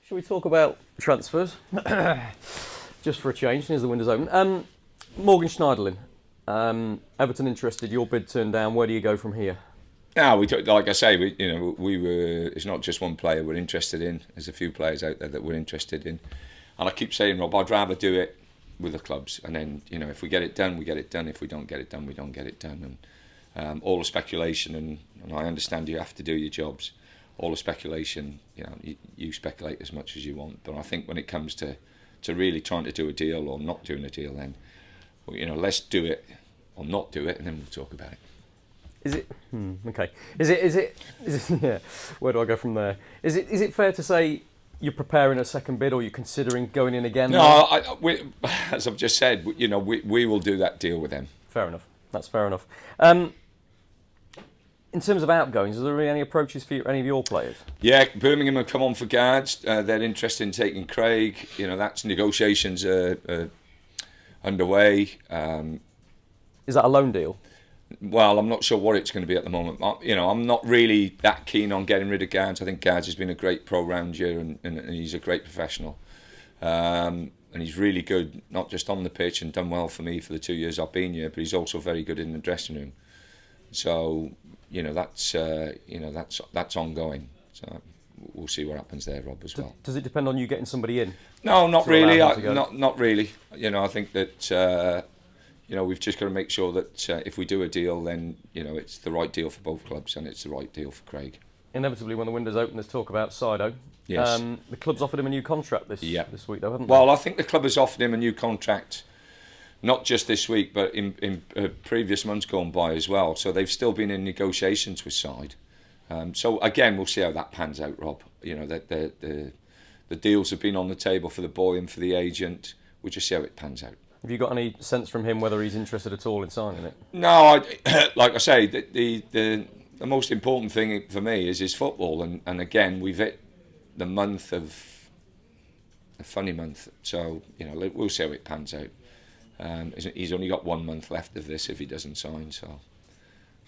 Shall we talk about transfers? Just for a change, here's the windows open. Morgan Schneiderlin, Everton interested, your bid turned down. Where do you go from here? No, like I say, we were. It's not just one player we're interested in. There's a few players out there that we're interested in, and I keep saying, Rob, I'd rather do it with the clubs, and then if we get it done, we get it done. If we don't get it done, we don't get it done. And all the speculation, and I understand you have to do your jobs. All the speculation, you speculate as much as you want, but I think when it comes to really trying to do a deal or not doing a deal, then let's do it or not do it, and then we'll talk about it. Is it okay? Is it? Yeah. Where do I go from there? Is it fair to say you're preparing a second bid, or you're considering going in again? No, as I've just said, we will do that deal with them. Fair enough. That's fair enough. In terms of outgoings, are there any approaches for any of your players? Yeah, Birmingham have come on for guards. They're interested in taking Craig. That's negotiations underway. Is that a loan deal? Well, I'm not sure what it's going to be at the moment. I'm not really that keen on getting rid of Gards. I think Gards has been a great pro round year, and he's a great professional. And he's really good, not just on the pitch, and done well for me for the 2 years I've been here, but he's also very good in the dressing room. So, that's ongoing. So we'll see what happens there, Rob, as well. Does it depend on you getting somebody in? No, not really. Not really. I think that we've just got to make sure that if we do a deal, then it's the right deal for both clubs, and it's the right deal for Craig. Inevitably, when the window's open, there's talk about Sido. Yes. The club's offered him a new contract this week, though, haven't they? Well, I think the club has offered him a new contract, not just this week, but in previous months gone by as well. So they've still been in negotiations with Side. So again, we'll see how that pans out, Rob. The deals have been on the table for the boy and for the agent. We'll just see how it pans out. Have you got any sense from him whether he's interested at all in signing it? No, like I say, the most important thing for me is his football, and again, we've hit the month of a funny month, so we'll see how it pans out. He's only got 1 month left of this if he doesn't sign, so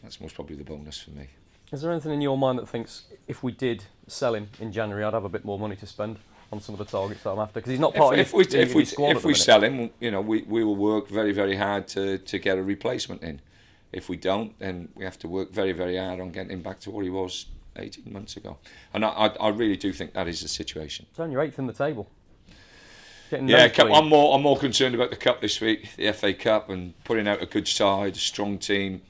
that's most probably the bonus for me. Is there anything in your mind that thinks if we did sell him in January, I'd have a bit more money to spend on some of the targets that I'm after? Because he's not part of the squad. If we sell him, we will work very, very hard to get a replacement in. If we don't, then we have to work very, very hard on getting him back to what he was 18 months ago. And I really do think that is the situation. It's on your 8th in the table. I'm more concerned about the Cup this week, the FA Cup, and putting out a good side, a strong team.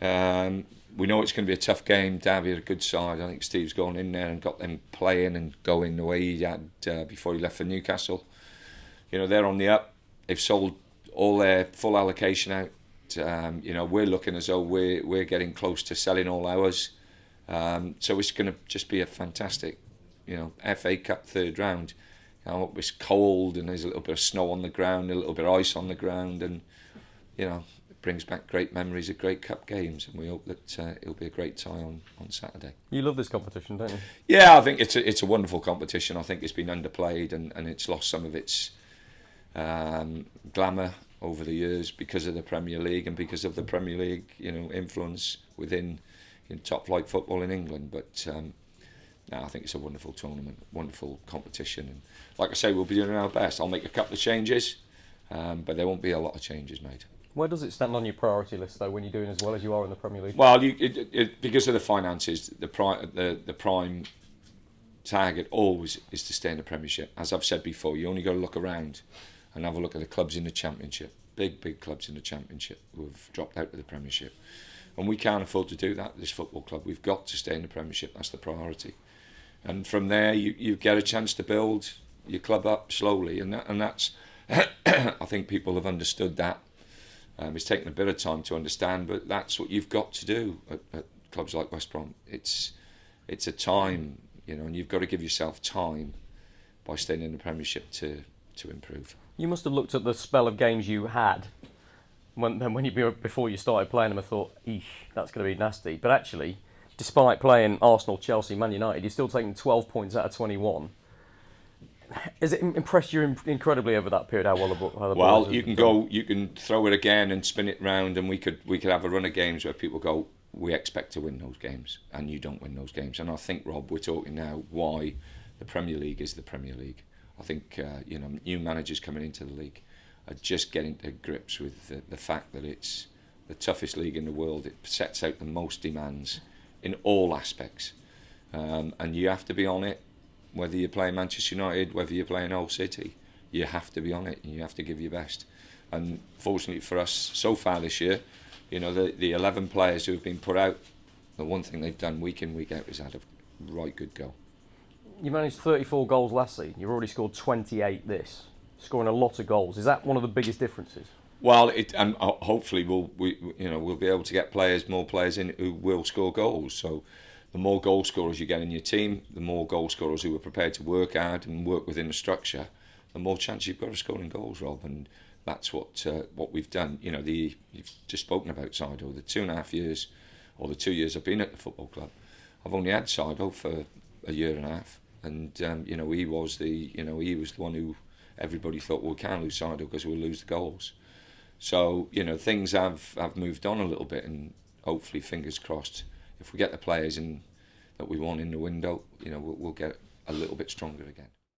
We know it's going to be a tough game. Derby had a good side. I think Steve's gone in there and got them playing and going the way he had before he left for Newcastle. They're on the up. They've sold all their full allocation out. We're looking as though we're getting close to selling all ours. So it's going to just be a fantastic, FA Cup third round. It's cold and there's a little bit of snow on the ground, a little bit of ice on the ground, and it brings back great memories of great cup games, and we hope that it'll be a great tie on Saturday. You love this competition, don't you? Yeah, I think it's a wonderful competition. I think it's been underplayed and it's lost some of its glamour over the years because of the Premier League and because of the Premier League, influence within top flight football in England. But no, I think it's a wonderful tournament, wonderful competition, and like I say, we'll be doing our best. I'll make a couple of changes, but there won't be a lot of changes made. Where does it stand on your priority list, though, when you're doing as well as you are in the Premier League? Well, because of the finances, the prime target always is to stay in the Premiership. As I've said before, you only got to look around and have a look at the clubs in the Championship, big clubs in the Championship who have dropped out of the Premiership. And we can't afford to do that, this football club. We've got to stay in the Premiership, that's the priority. And from there, you get a chance to build your club up slowly, and that's I think people have understood that. It's taken a bit of time to understand, but that's what you've got to do at clubs like West Brom. It's a time, and you've got to give yourself time by staying in the Premiership to improve. You must have looked at the spell of games you had before you started playing them and thought, eesh, that's going to be nasty. But actually, despite playing Arsenal, Chelsea, Man United, you're still taking 12 points out of 21. Has it impressed you incredibly over that period? How well you can throw it again and spin it round, and we could have a run of games where people go, we expect to win those games, and you don't win those games. And I think, Rob, we're talking now why the Premier League is the Premier League. I think new managers coming into the league are just getting to grips with the fact that it's the toughest league in the world. It sets out the most demands in all aspects, and you have to be on it. Whether you're playing Manchester United, whether you're playing Hull City, you have to be on it and you have to give your best. And fortunately for us, so far this year, the 11 players who have been put out, the one thing they've done week in, week out is had a right good go. You managed 34 goals last season. You've already scored 28 this, scoring a lot of goals. Is that one of the biggest differences? Well, hopefully we'll be able to get more players in who will score goals. So the more goal scorers you get in your team, the more goal scorers who are prepared to work hard and work within the structure, the more chance you've got of scoring goals, Rob. And that's what we've done. You've just spoken about Sido. The 2.5 years, or the 2 years I've been at the football club, I've only had Sido for a year and a half, and he was the one who everybody thought, well, we can't lose Sido because we'll lose the goals. So things have moved on a little bit, and hopefully, fingers crossed, if we get the players in that we want in the window, we'll get a little bit stronger again.